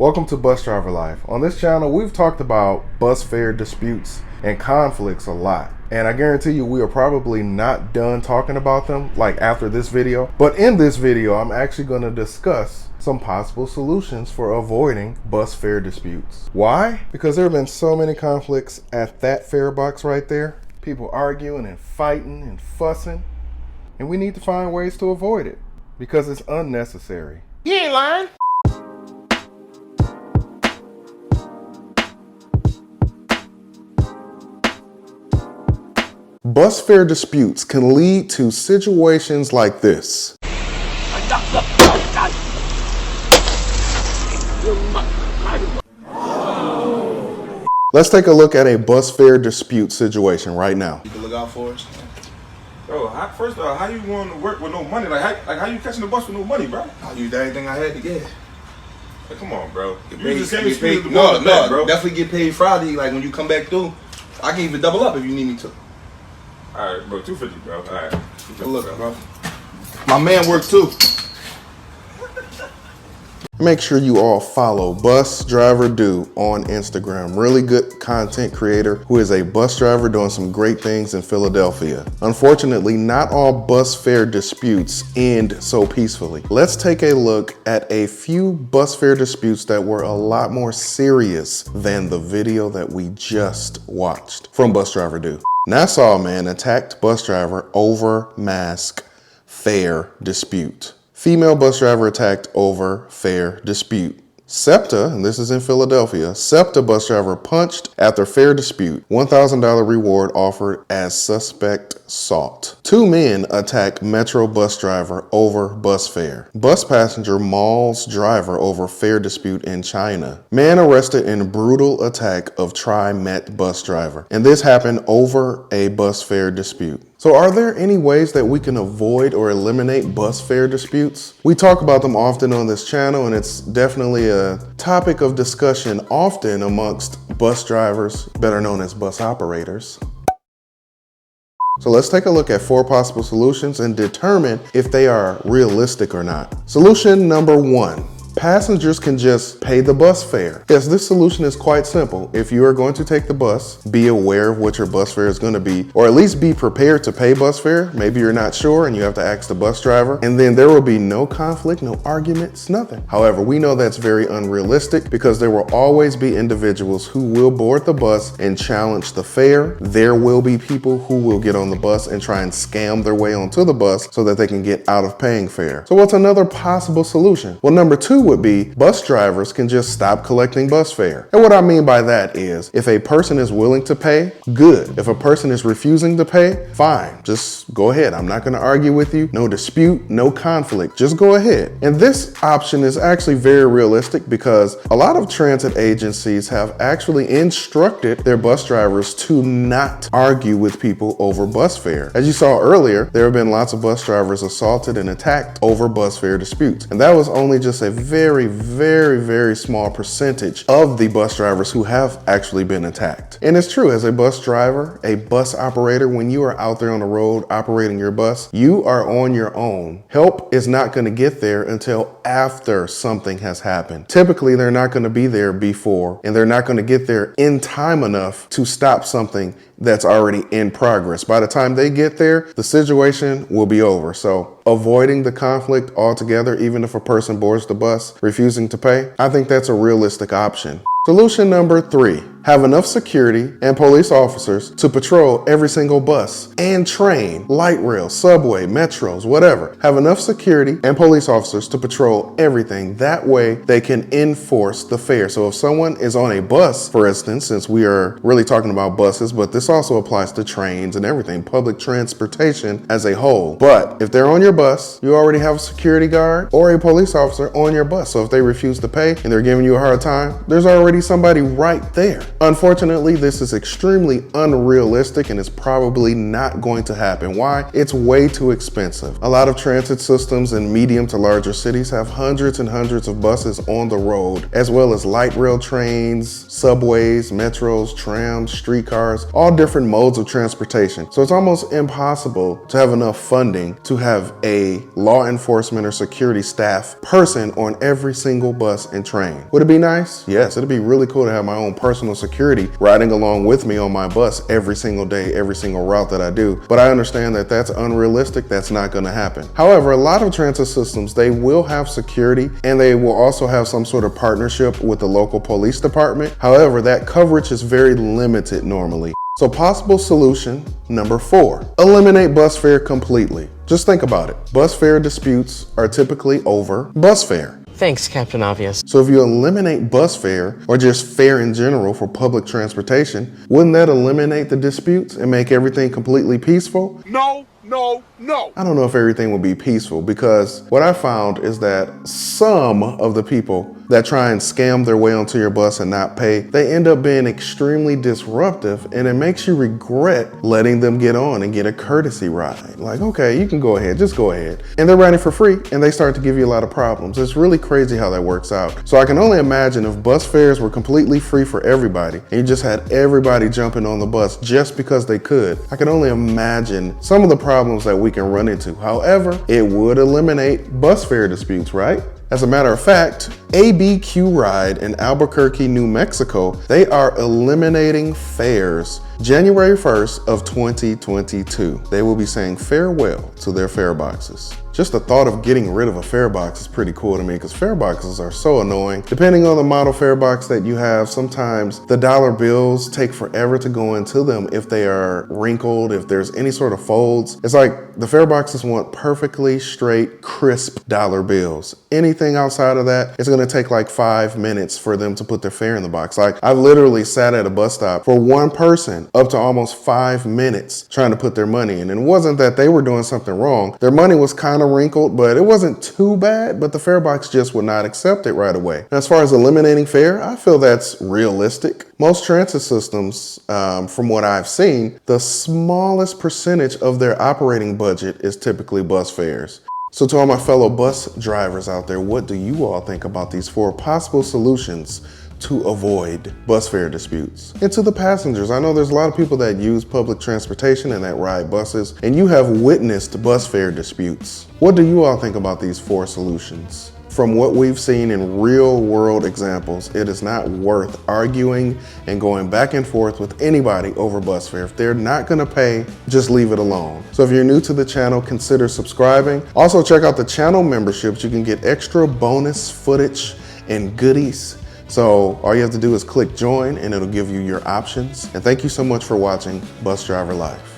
Welcome to Bus Driver Life. On this channel, we've talked about bus fare disputes and conflicts a lot. And I guarantee you we are probably not done talking about them like after this video. But in this video, I'm actually going to discuss some possible solutions for avoiding bus fare disputes. Why? Because there have been so many conflicts at that fare box right there. People arguing and fighting and fussing. And we need to find ways to avoid it because it's unnecessary. You ain't lying. Bus fare disputes can lead to situations like this. Let's take a look at a bus fare dispute situation right now. You can look out for us. Bro, first of all, how you going to work with no money? How you catching the bus with no money, bro? I used everything I had to get. Like, come on, bro. You Paid, just can't get paid. the No, back, bro. Definitely get paid Friday. Like when you come back through, I can even double up if you need me to. All right, bro. 250, bro. All right. 250, Look, bro. My man worked too. Make sure you all follow Bus Driver Do on Instagram. Really good content creator who is a bus driver doing some great things in Philadelphia. Unfortunately, not all bus fare disputes end so peacefully. Let's take a look at a few bus fare disputes that were a lot more serious than the video that we just watched from Bus Driver Do. Nassau man attacked bus driver over mask fare dispute. Female bus driver attacked over fare dispute. SEPTA, and this is in Philadelphia, SEPTA bus driver punched after fare dispute. $1,000 reward offered as suspect sought. Two men attack Metro bus driver over bus fare. Bus passenger mauls driver over fare dispute in China. Man arrested in brutal attack of Tri-Met bus driver. And this happened over a bus fare dispute. So are there any ways that we can avoid or eliminate bus fare disputes? We talk about them often on this channel, and it's definitely a topic of discussion often amongst bus drivers, better known as bus operators. So let's take a look at 4 possible solutions and determine if they are realistic or not. Solution number 1. Passengers can just pay the bus fare. Yes, this solution is quite simple. If you are going to take the bus, be aware of what your bus fare is going to be, or at least be prepared to pay bus fare. Maybe you're not sure and you have to ask the bus driver, and then there will be no conflict, no arguments, nothing. However, we know that's very unrealistic because there will always be individuals who will board the bus and challenge the fare. There will be people who will get on the bus and try and scam their way onto the bus so that they can get out of paying fare. So what's another possible solution? Well, number 2 would be bus drivers can just stop collecting bus fare. And what I mean by that is if a person is willing to pay, good. If a person is refusing to pay, fine. Just go ahead. I'm not going to argue with you. No dispute, no conflict. Just go ahead. And this option is actually very realistic because a lot of transit agencies have actually instructed their bus drivers to not argue with people over bus fare. As you saw earlier, there have been lots of bus drivers assaulted and attacked over bus fare disputes. And that was only just a very small percentage of the bus drivers who have actually been attacked. And it's true, as a bus driver, a bus operator, when you are out there on the road operating your bus, you are on your own. Help is not going to get there until after something has happened. Typically, they're not going to be there before, and they're not going to get there in time enough to stop something that's already in progress. By the time they get there, the situation will be over. So avoiding the conflict altogether, even if a person boards the bus refusing to pay, I think that's a realistic option. Solution number 3, have enough security and police officers to patrol every single bus and train, light rail, subway, metros, whatever. Have enough security and police officers to patrol everything. That way they can enforce the fare. So if someone is on a bus, for instance, since we are really talking about buses, but this also applies to trains and everything, public transportation as a whole. But if they're on your bus, you already have a security guard or a police officer on your bus. So if they refuse to pay and they're giving you a hard time, there's already somebody right there. Unfortunately, this is extremely unrealistic and is probably not going to happen. Why? It's way too expensive. A lot of transit systems in medium to larger cities have hundreds and hundreds of buses on the road, as well as light rail trains, subways, metros, trams, streetcars, all different modes of transportation. So it's almost impossible to have enough funding to have a law enforcement or security staff person on every single bus and train. Would it be nice? Yes, it'd be really cool to have my own personal security riding along with me on my bus every single day, every single route that I do. But I understand that that's unrealistic. That's not going to happen. However, a lot of transit systems, they will have security and they will also have some sort of partnership with the local police department. However, that coverage is very limited normally. So possible solution number 4, eliminate bus fare completely. Just think about it. Bus fare disputes are typically over bus fare. Thanks, Captain Obvious. So if you eliminate bus fare or just fare in general for public transportation, wouldn't that eliminate the disputes and make everything completely peaceful? No. I don't know if everything would be peaceful, because what I found is that some of the people that try and scam their way onto your bus and not pay, they end up being extremely disruptive, and it makes you regret letting them get on and get a courtesy ride. Like, okay, you can go ahead, just go ahead. And they're riding for free and they start to give you a lot of problems. It's really crazy how that works out. So I can only imagine if bus fares were completely free for everybody and you just had everybody jumping on the bus just because they could. I can only imagine some of the problems that we can run into. However, it would eliminate bus fare disputes, right? As a matter of fact, ABQ Ride in Albuquerque, New Mexico, they are eliminating fares January 1st of 2022. They will be saying farewell to their fare boxes. Just the thought of getting rid of a fare box is pretty cool to me, because fare boxes are so annoying. Depending on the model fare box that you have, sometimes the dollar bills take forever to go into them if they are wrinkled, if there's any sort of folds. It's like the fare boxes want perfectly straight, crisp dollar bills. Anything outside of that, it's gonna take like 5 minutes for them to put their fare in the box. Like, I've literally sat at a bus stop for one person up to almost 5 minutes trying to put their money in. And it wasn't that they were doing something wrong. Their money was kind of wrinkled, but it wasn't too bad, but the fare box just would not accept it right away. And as far as eliminating fare, I feel that's realistic. Most transit systems, from what I've seen, the smallest percentage of their operating budget is typically bus fares. So to all my fellow bus drivers out there, what do you all think about these 4 possible solutions to avoid bus fare disputes? And to the passengers, I know there's a lot of people that use public transportation and that ride buses, and you have witnessed bus fare disputes. What do you all think about these 4 solutions? From what we've seen in real world examples, it is not worth arguing and going back and forth with anybody over bus fare. If they're not gonna pay, just leave it alone. So if you're new to the channel, consider subscribing. Also check out the channel memberships. You can get extra bonus footage and goodies. So all you have to do is click join and it'll give you your options. And thank you so much for watching Bus Driver Life.